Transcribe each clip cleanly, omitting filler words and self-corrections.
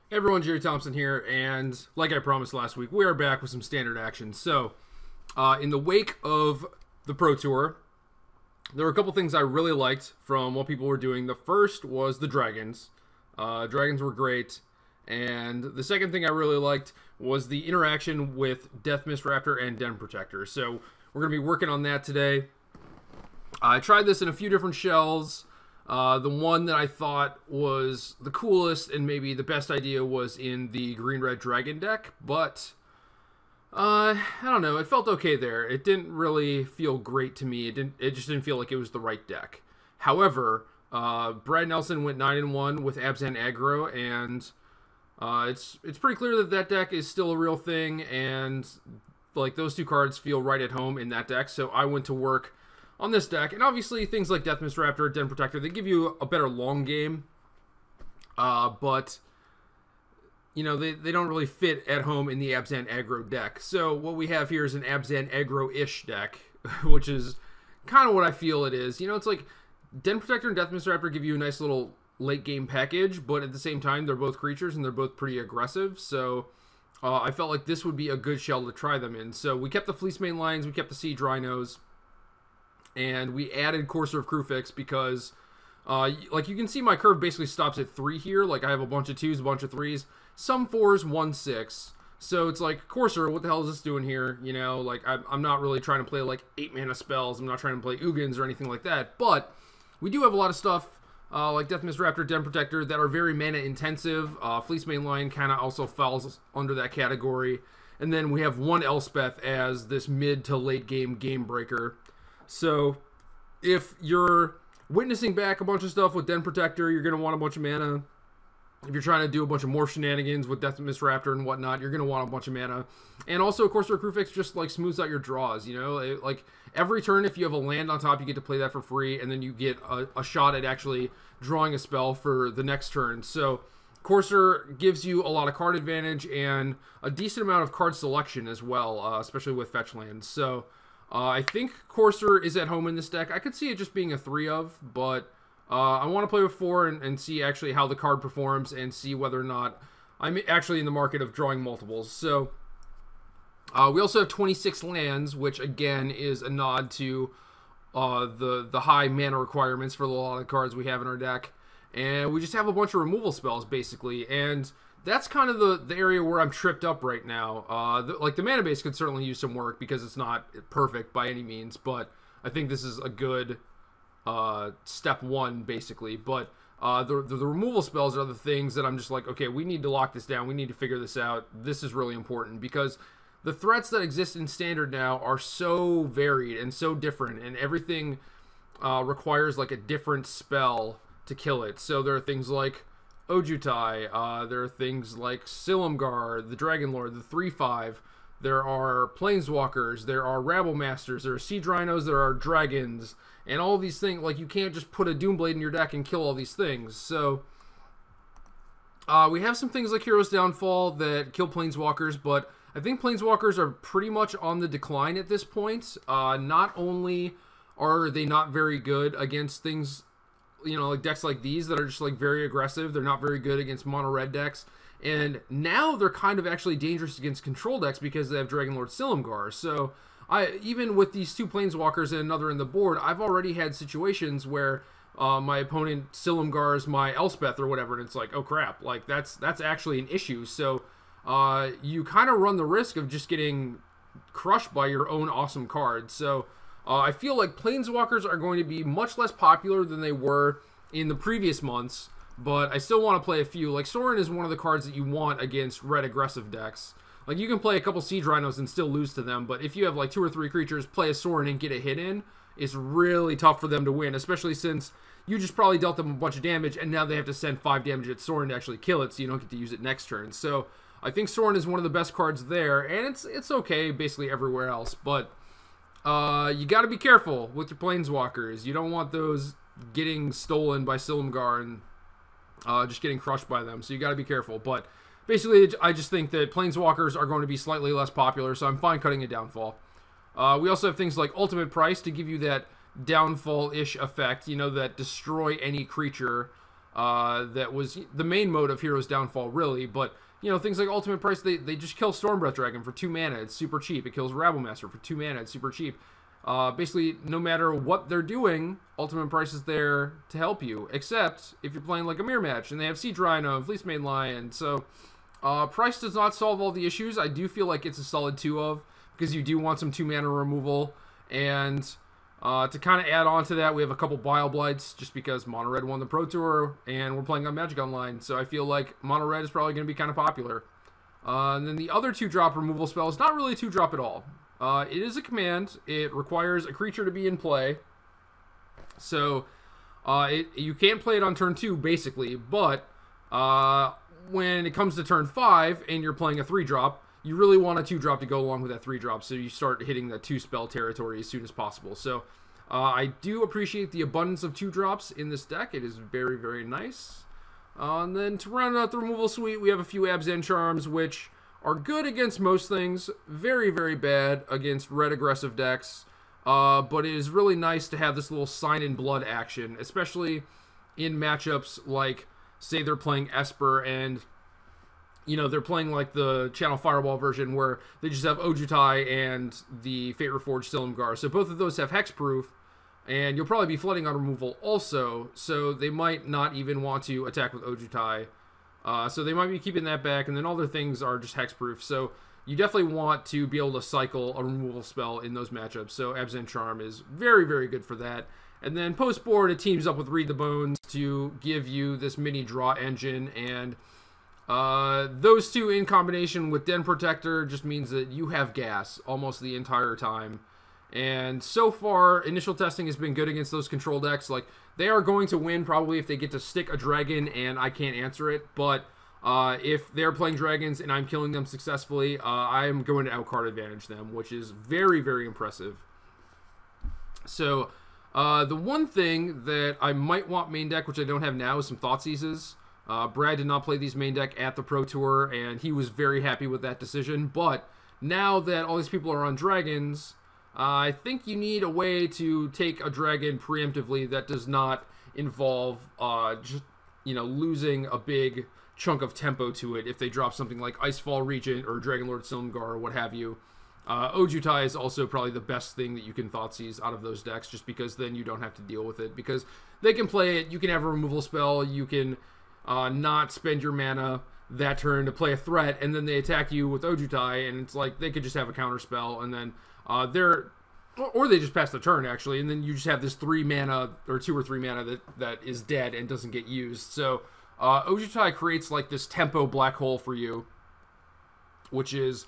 Hey everyone, Gerry Thompson here, and like I promised last week, we are back with some standard action. So, in the wake of the Pro Tour, there were a couple things I really liked from what people were doing. The first was the Dragons. Dragons were great, and the second thing I really liked was the interaction with Death Mist Raptor and Den Protector. So, we're going to be working on that today. I tried this in a few different shells. The one that I thought was the coolest and maybe the best idea was in the green-red dragon deck, but I don't know, it felt okay there. It didn't really feel great to me. It just didn't feel like it was the right deck. However, Brad Nelson went 9-1 with Abzan aggro, and it's pretty clear that that deck is still a real thing, and like those two cards feel right at home in that deck. So I went to work on this deck, and obviously things like Death Mist Raptor, Den Protector, they give you a better long game, but you know, they don't really fit at home in the Abzan aggro deck. So what we have here is an Abzan aggro-ish deck, which is kind of what I feel it is. You know, it's like Den Protector and Death Mist Raptor give you a nice little late game package, but at the same time they're both creatures and they're both pretty aggressive, so I felt like this would be a good shell to try them in. So we kept the Fleece Mane Lions, we kept the Siege Rhinos, and we added Courser of Crufix because, like, you can see my curve basically stops at 3 here. Like, I have a bunch of 2s, a bunch of 3s, some 4s, 1 6. So it's like, Courser, what the hell is this doing here? You know, like, I'm not really trying to play, like, 8-mana spells. I'm not trying to play Ugins or anything like that. But we do have a lot of stuff, like Death Mist Raptor, Den Protector, that are very mana-intensive. Fleece Mane Lion kind of also falls under that category. And then we have one Elspeth as this mid to late game breaker. So, if you're witnessing back a bunch of stuff with Den Protector, you're going to want a bunch of mana. If you're trying to do a bunch of morph shenanigans with Death Mist Raptor and whatnot, you're going to want a bunch of mana. And also, of course, Crufix just, like, smooths out your draws, you know? Like, every turn, if you have a land on top, you get to play that for free, and then you get a shot at actually drawing a spell for the next turn. So, Courser gives you a lot of card advantage and a decent amount of card selection as well, especially with fetch lands. So, I think Courser is at home in this deck. I could see it just being a 3 of, but I want to play with 4 and see actually how the card performs and see whether or not I'm actually in the market of drawing multiples. So we also have 26 lands, which again is a nod to the high mana requirements for a lot of cards we have in our deck. And we just have a bunch of removal spells, basically, and that's kind of the area where I'm tripped up right now. Like, the mana base could certainly use some work because it's not perfect by any means, but I think this is a good step 1, basically. But the removal spells are the things that I'm just like, okay, we need to lock this down. We need to figure this out. This is really important because the threats that exist in Standard now are so varied and so different, and everything requires, like, a different spell to kill it. So there are things like Ojutai, there are things like Silumgar, the Dragon Lord, the 3/5. There are Planeswalkers, there are Rabble Masters, there are Siege Rhinos, there are Dragons, and all these things. Like, you can't just put a Doomblade in your deck and kill all these things. So we have some things like Hero's Downfall that kill Planeswalkers, but I think Planeswalkers are pretty much on the decline at this point. Not only are they not very good against things, you know, like decks like these that are just, like, very aggressive. They're not very good against mono red decks, and now they're kind of actually dangerous against control decks because they have Dragon Lord Silumgar. So even with these 2 Planeswalkers and another in the board, I've already had situations where my opponent Silumgars my Elspeth or whatever, and it's like, oh crap, like that's actually an issue. So you kind of run the risk of just getting crushed by your own awesome cards. So I feel like Planeswalkers are going to be much less popular than they were in the previous months, but I still want to play a few. Like, Sorin is one of the cards that you want against red aggressive decks. Like, you can play a couple Siege Rhinos and still lose to them, but if you have, like, 2 or 3 creatures, play a Sorin and get a hit in, it's really tough for them to win, especially since you just probably dealt them a bunch of damage, and now they have to send 5 damage at Sorin to actually kill it, so you don't get to use it next turn. So I think Sorin is one of the best cards there, and it's okay basically everywhere else, but you got to be careful with your Planeswalkers. You don't want those getting stolen by Silumgar and just getting crushed by them. So you got to be careful. But basically, I just think that Planeswalkers are going to be slightly less popular, so I'm fine cutting a Downfall. We also have things like Ultimate Price to give you that Downfall-ish effect, you know, that destroy any creature that was the main mode of Hero's Downfall, really. But, you know, things like Ultimate Price, they just kill Stormbreath Dragon for 2 mana. It's super cheap. It kills Rabblemaster for 2 mana. It's super cheap. Basically, no matter what they're doing, Ultimate Price is there to help you, except if you're playing like a mirror match and they have Siege Rhino and Fleece Mane Lion. So, Price does not solve all the issues. I do feel like it's a solid 2 of, because you do want some 2 mana removal. And to kind of add on to that, we have a couple Bile Blights, just because Mono Red won the Pro Tour and we're playing on Magic Online. So I feel like Mono Red is probably going to be kind of popular. And then the other 2-drop removal spell is not really a 2-drop at all. It is a command. It requires a creature to be in play. So you can't play it on turn 2, basically. But when it comes to turn 5 and you're playing a 3-drop, you really want a 2-drop to go along with that 3-drop. So you start hitting that 2-spell territory as soon as possible. So I do appreciate the abundance of 2-drops in this deck. It is very, very nice. And then to round out the removal suite, we have a few Abzan Charms, which are good against most things, very, very bad against red aggressive decks, but it is really nice to have this little Sign in Blood action, especially in matchups like, say they're playing Esper and, you know, they're playing like the Channel Fireball version where they just have Ojutai and the Fate Reforged Silumgar. So both of those have hexproof, and you'll probably be flooding on removal also, so they might not even want to attack with Ojutai. So they might be keeping that back, and then all their things are just hexproof. So you definitely want to be able to cycle a removal spell in those matchups. So Abzan Charm is very, very good for that. And then post-board, it teams up with Read the Bones to give you this mini draw engine. And those two in combination with Den Protector just means that you have gas almost the entire time. And so far, initial testing has been good against those control decks. Like, they are going to win probably if they get to stick a dragon and I can't answer it. But if they're playing dragons and I'm killing them successfully, I am going to outcard advantage them, which is very, very impressive. So the one thing that I might want main deck, which I don't have now, is some Thoughtseizes. Brad did not play these main deck at the Pro Tour, and he was very happy with that decision. But now that all these people are on dragons, I think you need a way to take a dragon preemptively that does not involve just, you know, losing a big chunk of tempo to it if they drop something like Icefall Regent or Dragonlord Silumgar or what have you. Ojutai is also probably the best thing that you can Thoughtseize out of those decks, just because then you don't have to deal with it, because they can play it, you can have a removal spell, you can not spend your mana that turn to play a threat, and then they attack you with Ojutai, and it's like they could just have a counter spell, and then or they just pass the turn, actually, and then you just have this 3 mana, or 2 or 3 mana that is dead and doesn't get used. So Ojutai creates like this tempo black hole for you, which is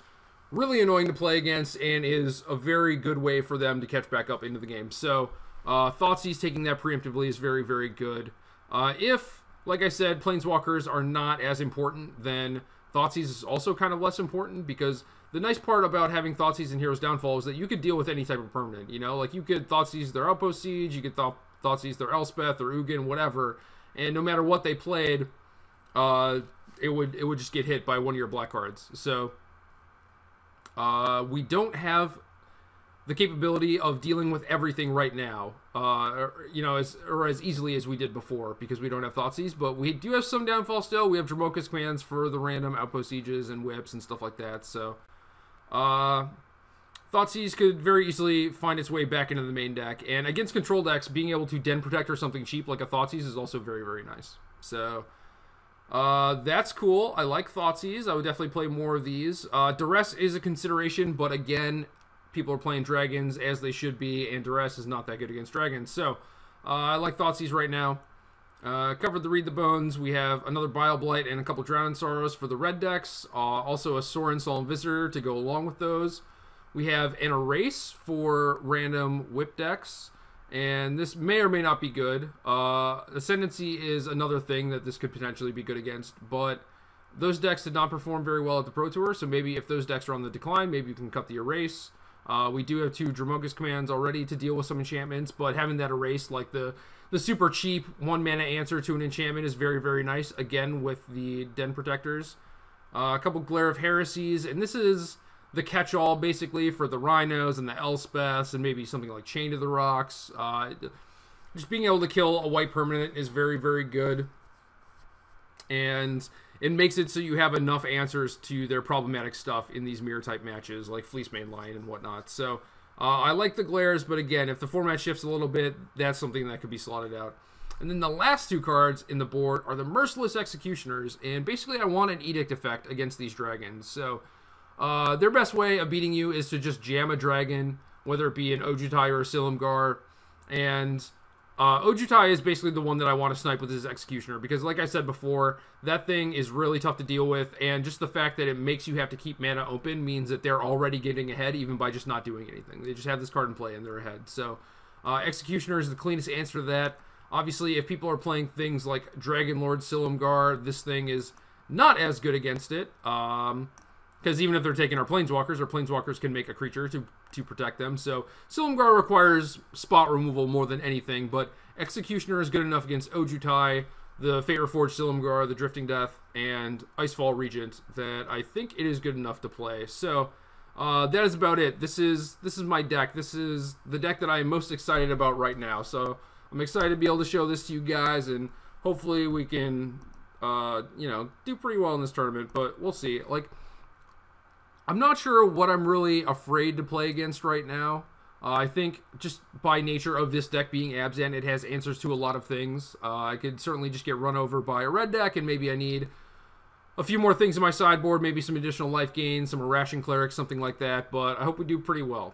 really annoying to play against and is a very good way for them to catch back up into the game. So Thoughtseize taking that preemptively is very, very good. If, like I said, Planeswalkers are not as important, then Thoughtseize is also kind of less important, because the nice part about having Thoughtseize in Hero's Downfall is that you could deal with any type of permanent, you know? Like, you could Thoughtseize their Outpost Siege, you could Thoughtseize their Elspeth or Ugin, whatever, and no matter what they played, it would just get hit by one of your black cards. So, we don't have the capability of dealing with everything right now, you know, as easily as we did before, because we don't have Thoughtseize, but we do have some Downfall still. We have Dromoka's commands for the random Outpost Sieges and Whips and stuff like that, so Thoughtseize could very easily find its way back into the main deck, and against control decks, being able to Den Protect or something cheap like a Thoughtseize is also very, very nice. So that's cool. I like Thoughtseize. I would definitely play more of these. Duress is a consideration, but again, people are playing dragons as they should be, and Duress is not that good against dragons. So I like Thoughtseize right now. Covered the Read the Bones. We have another Bile Blight and a couple Drowning Sorrows for the red decks. Also a Sorin Solemn Visitor to go along with those. We have an Erase for random whip decks, and this may or may not be good. Ascendancy is another thing that this could potentially be good against, but those decks did not perform very well at the Pro Tour, so maybe if those decks are on the decline, maybe you can cut the Erase. We do have 2 Dromoka's commands already to deal with some enchantments, but having that Erase, like the super cheap 1 mana answer to an enchantment, is very, very nice, again, with the Den Protectors. A couple Glare of Heresies, and this is the catch-all, basically, for the Rhinos and the Elspeths, and maybe something like Chain to the Rocks. Just being able to kill a white permanent is very, very good. and it makes it so you have enough answers to their problematic stuff in these mirror type matches like Fleece Mainline and whatnot. So I like the glares, but again, if the format shifts a little bit, that's something that could be slotted out. And then the last two cards in the board are the Merciless Executioners, and basically I want an Edict effect against these dragons. So their best way of beating you is to just jam a dragon, whether it be an Ojutai or a Silumgar, and Ojutai is basically the one that I want to snipe with his Executioner, because like I said before, that thing is really tough to deal with, and just the fact that it makes you have to keep mana open means that they're already getting ahead even by just not doing anything. They just have this card in play and they're ahead. So Executioner is the cleanest answer to that. Obviously, if people are playing things like Dragon Lord Silumgar, this thing is not as good against it, because even if they're taking our Planeswalkers can make a creature to protect them. So Silumgar requires spot removal more than anything, but Executioner is good enough against Ojutai, the Fate Reforged Silumgar, the Drifting Death, and Icefall Regent that I think it is good enough to play. So that is about it. This is my deck. This is the deck that I am most excited about right now. So I'm excited to be able to show this to you guys, and hopefully we can, do pretty well in this tournament, but we'll see. Like, I'm not sure what I'm really afraid to play against right now. I think just by nature of this deck being Abzan, it has answers to a lot of things. I could certainly just get run over by a red deck, and maybe I need a few more things in my sideboard, maybe some additional life gain, some Irration Cleric, something like that, but I hope we do pretty well.